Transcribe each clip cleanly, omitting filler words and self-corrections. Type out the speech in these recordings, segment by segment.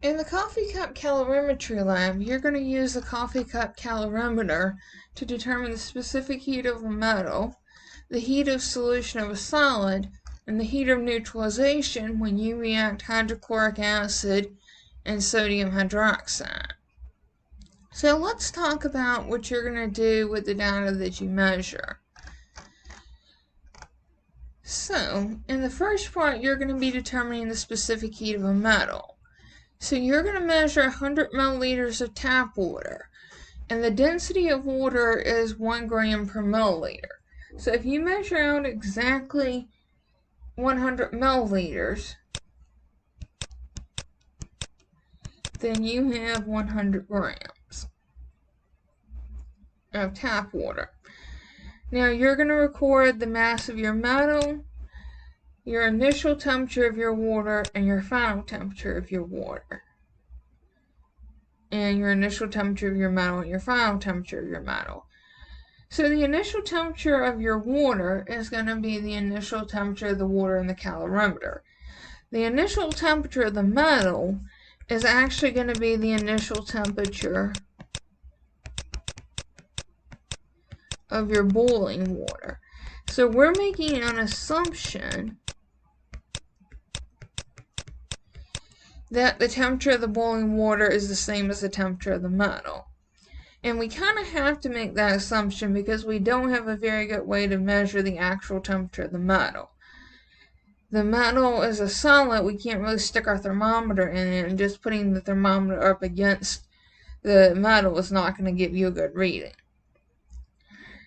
In the Coffe Cup Calorimetry lab, you're going to use the Coffe Cup Calorimeter to determine the specific heat of a metal, the heat of solution of a solid, and the heat of neutralization when you react hydrochloric acid and sodium hydroxide. So let's talk about what you're going to do with the data that you measure. So, in the first part, you're going to be determining the specific heat of a metal. So you're going to measure 100 milliliters of tap water, and the density of water is 1 gram per milliliter. So if you measure out exactly 100 milliliters, then you have 100 grams of tap water. Now you're going to record the mass of your metal, your initial temperature of your water, and your final temperature of your water. And your initial temperature of your metal and your final temperature of your metal. So the initial temperature of your water is going to be the initial temperature of the water in the calorimeter. The initial temperature of the metal is actually going to be the initial temperature of your boiling water. So we're making an assumption that the temperature of the boiling water is the same as the temperature of the metal. And we kind of have to make that assumption because we don't have a very good way to measure the actual temperature of the metal. The metal is a solid, we can't really stick our thermometer in it, and just putting the thermometer up against the metal is not going to give you a good reading.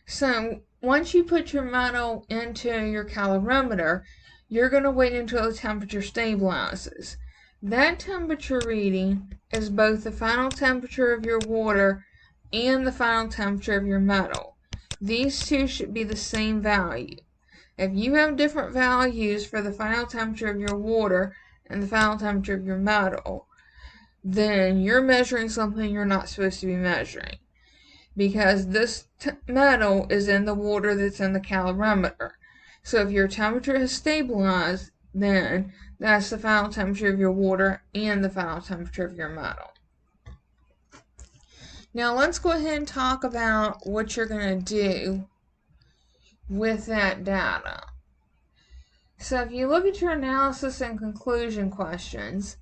So once you put your metal into your calorimeter, you're going to wait until the temperature stabilizes. That temperature reading is both the final temperature of your water and the final temperature of your metal. These two should be the same value. If you have different values for the final temperature of your water and the final temperature of your metal, then you're measuring something you're not supposed to be measuring, because this metal is in the water that's in the calorimeter. So if your temperature has stabilized, then that's the final temperature of your water and the final temperature of your metal. Now let's go ahead and talk about what you're going to do with that data. So if you look at your analysis and conclusion questions,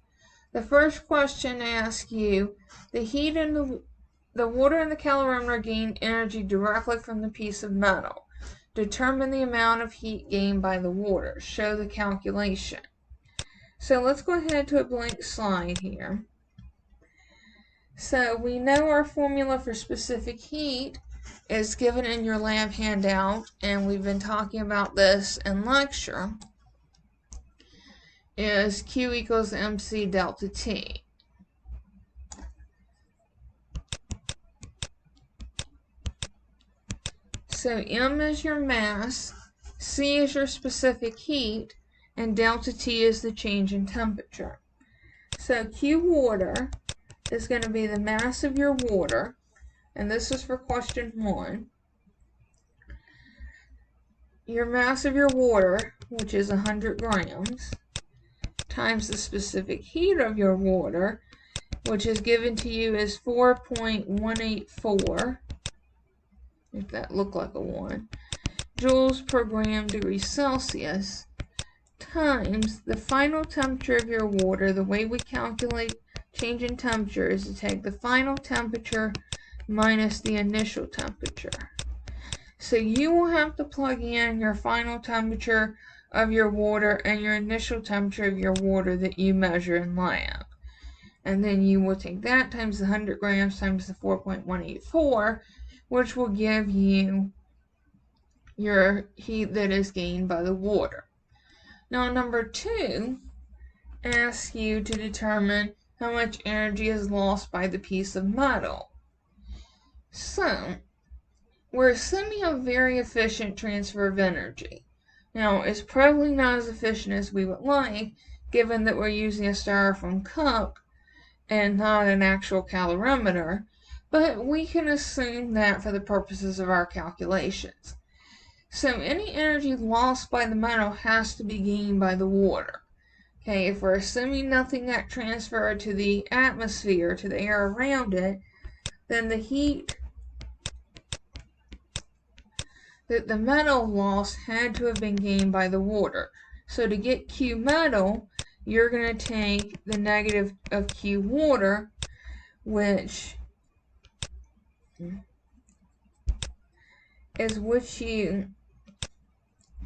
the first question asks you, the heat in the water in the calorimeter gained energy directly from the piece of metal. Determine the amount of heat gained by the water. Show the calculation. So let's go ahead to a blank slide here. So we know our formula for specific heat is given in your lab handout, and we've been talking about this in lecture, is Q equals MC delta T. So M is your mass, C is your specific heat, and delta T is the change in temperature. So Q water is going to be the mass of your water, and this is for question 1. Your mass of your water, which is 100 grams, times the specific heat of your water, which is given to you as 4.184, if that looked like a 1, joules per gram degree Celsius, times the final temperature of your water. The way we calculate change in temperature is to take the final temperature minus the initial temperature. So you will have to plug in your final temperature of your water and your initial temperature of your water that you measure in lab. And then you will take that times the 100 grams times the 4.184, which will give you your heat that is gained by the water. Now number 2 asks you to determine how much energy is lost by the piece of metal. So we're assuming a very efficient transfer of energy. Now it's probably not as efficient as we would like, given that we're using a styrofoam cup and not an actual calorimeter, but we can assume that for the purposes of our calculations. So any energy lost by the metal has to be gained by the water. Okay, if we're assuming nothing got transferred to the atmosphere, to the air around it, then the heat that the metal lost had to have been gained by the water. So to get Q metal, you're going to take the negative of Q water, which is what you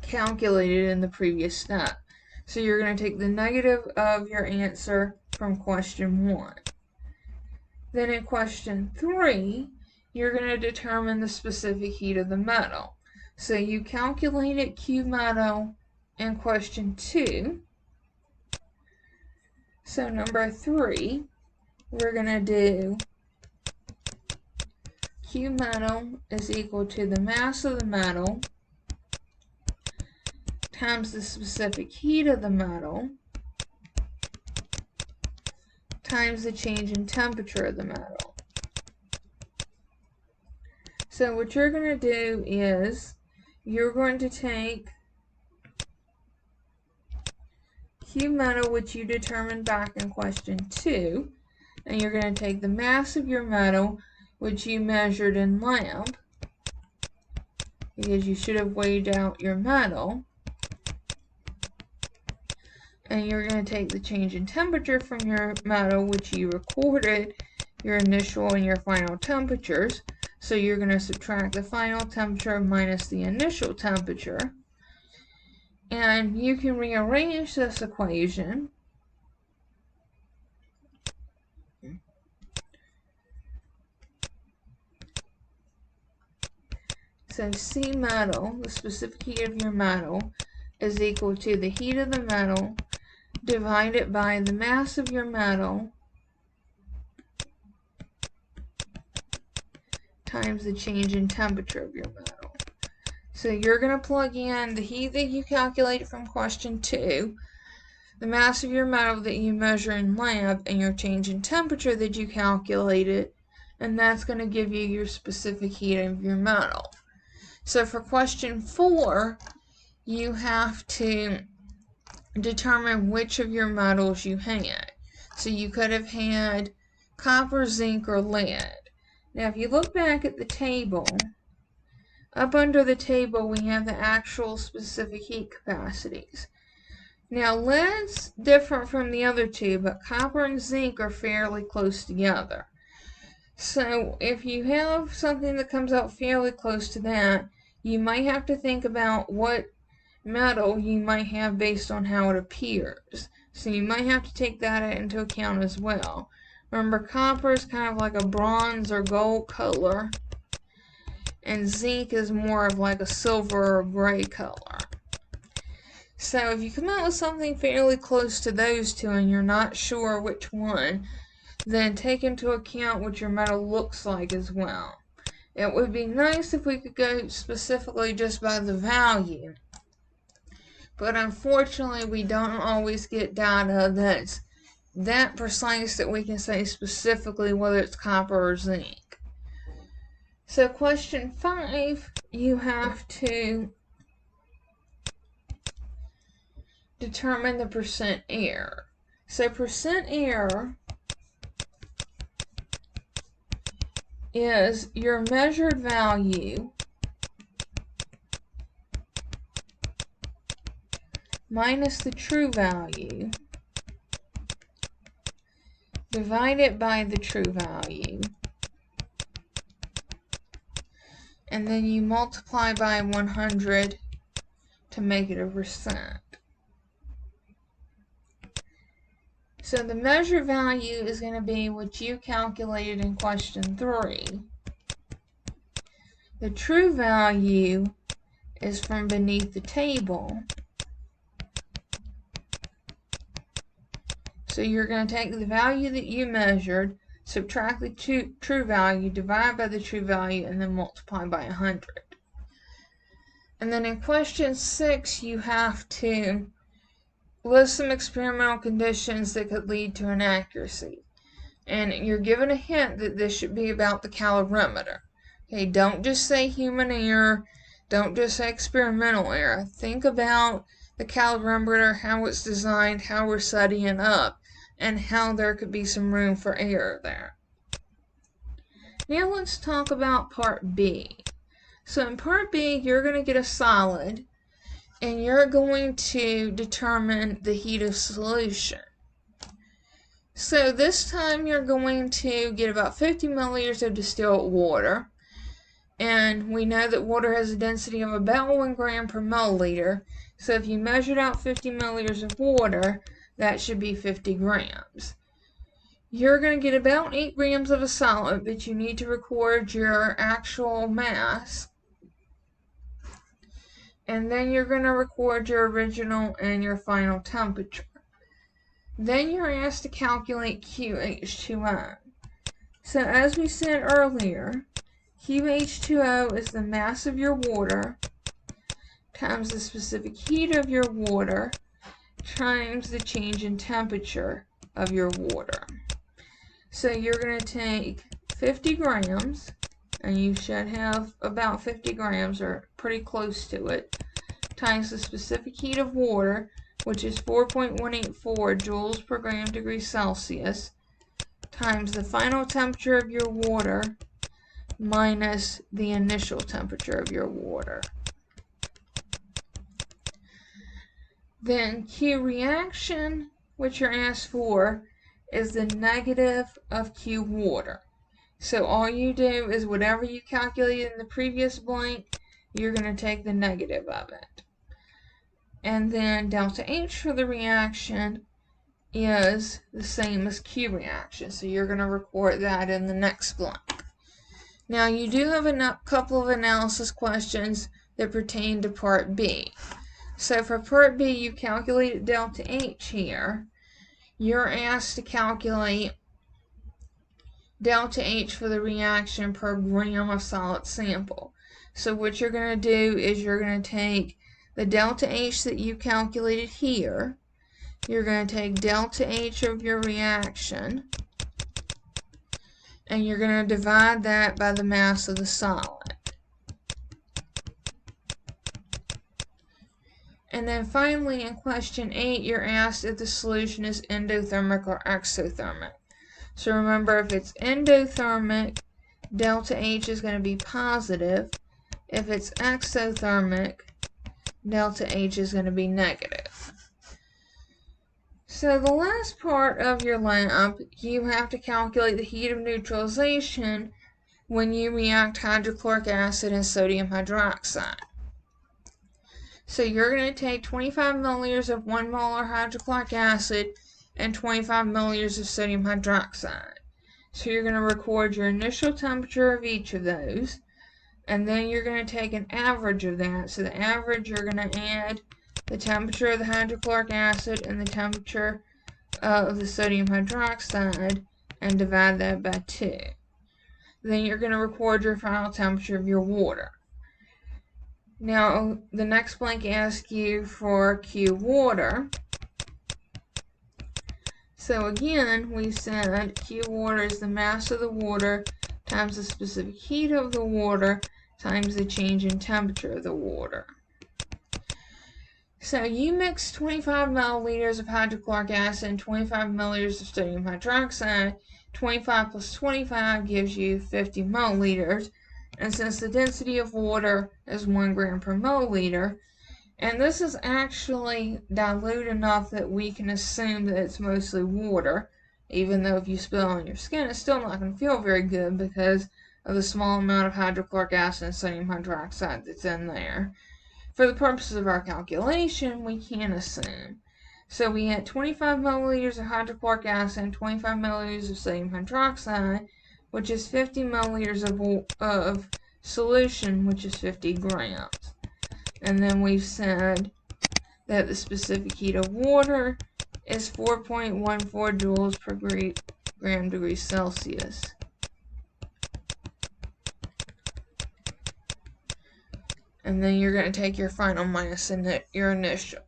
calculated in the previous step. So you're going to take the negative of your answer from question 1. Then in question 3, you're going to determine the specific heat of the metal. So you calculated Q metal in question 2. So number 3, we're going to do Q metal is equal to the mass of the metal times the specific heat of the metal times the change in temperature of the metal. So what you're going to do is you're going to take Q metal, which you determined back in question 2, and you're going to take the mass of your metal, which you measured in lab, because you should have weighed out your metal, and you're going to take the change in temperature from your metal, which you recorded your initial and your final temperatures. So you're going to subtract the final temperature minus the initial temperature. And you can rearrange this equation so C metal, the specific heat of your metal, is equal to the heat of the metal divided by the mass of your metal times the change in temperature of your metal. So you're going to plug in the heat that you calculated from question 2, the mass of your metal that you measure in lab, and your change in temperature that you calculated, and that's going to give you your specific heat of your metal. So for question 4, you have to determine which of your metals you had. So you could have had copper, zinc, or lead. Now if you look back at the table, up under the table we have the actual specific heat capacities. Now lead's different from the other two, but copper and zinc are fairly close together. So if you have something that comes out fairly close to that, you might have to think about what metal you might have based on how it appears. So you might have to take that into account as well. Remember, copper is kind of like a bronze or gold color, and zinc is more of like a silver or gray color. So if you come out with something fairly close to those two and you're not sure which one, then take into account what your metal looks like as well. It would be nice if we could go specifically just by the value, but unfortunately we don't always get data that's that precise that we can say specifically whether it's copper or zinc. So question 5, you have to determine the percent error. So percent error is your measured value minus the true value divided by the true value, and then you multiply by 100 to make it a percent. So the measured value is going to be what you calculated in question 3. The true value is from beneath the table. So you're going to take the value that you measured, subtract the true value, divide by the true value, and then multiply by 100. And then in question 6, you have to list some experimental conditions that could lead to inaccuracy. And you're given a hint that this should be about the calorimeter. Okay, don't just say human error, don't just say experimental error. Think about the calorimeter, how it's designed, how we're setting it up, and how there could be some room for error there. Now let's talk about part B. So in part B, you're going to get a solid, and you're going to determine the heat of solution. So this time you're going to get about 50 milliliters of distilled water, and we know that water has a density of about 1 gram per milliliter, so if you measured out 50 milliliters of water, that should be 50 grams. You're going to get about 8 grams of a solid, but you need to record your actual mass. And then you're going to record your original and your final temperature. Then you're asked to calculate QH2O. So as we said earlier, QH2O is the mass of your water times the specific heat of your water times the change in temperature of your water. So you're going to take 50 grams, and you should have about 50 grams or pretty close to it, times the specific heat of water, which is 4.184 joules per gram degree Celsius, times the final temperature of your water minus the initial temperature of your water. Then Q reaction, which you're asked for, is the negative of Q water. So all you do is whatever you calculated in the previous blank, you're going to take the negative of it. And then delta H for the reaction is the same as Q reaction. So you're going to record that in the next blank. Now you do have a couple of analysis questions that pertain to part B. So for part B, you calculated delta H here. You're asked to calculate delta H for the reaction per gram of solid sample. So what you're going to do is you're going to take the delta H that you calculated here. You're going to take delta H of your reaction, and you're going to divide that by the mass of the solid. And then finally in question 8, you're asked if the solution is endothermic or exothermic. So remember, if it's endothermic, delta H is going to be positive. If it's exothermic, delta H is going to be negative. So the last part of your lab, you have to calculate the heat of neutralization when you react hydrochloric acid and sodium hydroxide. So you're going to take 25 milliliters of 1 molar hydrochloric acid and 25 milliliters of sodium hydroxide. So you're going to record your initial temperature of each of those, and then you're going to take an average of that. So the average, you're going to add the temperature of the hydrochloric acid and the temperature of the sodium hydroxide and divide that by 2. Then you're going to record your final temperature of your water. Now, the next blank asks you for Q water. So again, we said Q water is the mass of the water times the specific heat of the water times the change in temperature of the water. So you mix 25 milliliters of hydrochloric acid and 25 milliliters of sodium hydroxide. 25 plus 25 gives you 50 milliliters. And since the density of water is 1 gram per milliliter, and this is actually dilute enough that we can assume that it's mostly water, even though if you spill it on your skin, it's still not going to feel very good because of the small amount of hydrochloric acid and sodium hydroxide that's in there. For the purposes of our calculation, we can assume. So we had 25 milliliters of hydrochloric acid and 25 milliliters of sodium hydroxide, which is 50 milliliters of solution, which is 50 grams. And then we've said that the specific heat of water is 4.14 joules per gram degree Celsius. And then you're going to take your final minus your initial.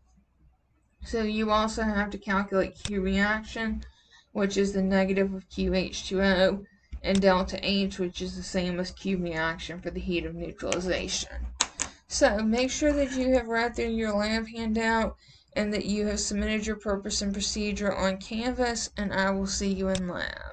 So you also have to calculate Q reaction, which is the negative of QH2O, and delta H, which is the same as Q reaction for the heat of neutralization. So make sure that you have read through your lab handout and that you have submitted your purpose and procedure on Canvas, and I will see you in lab.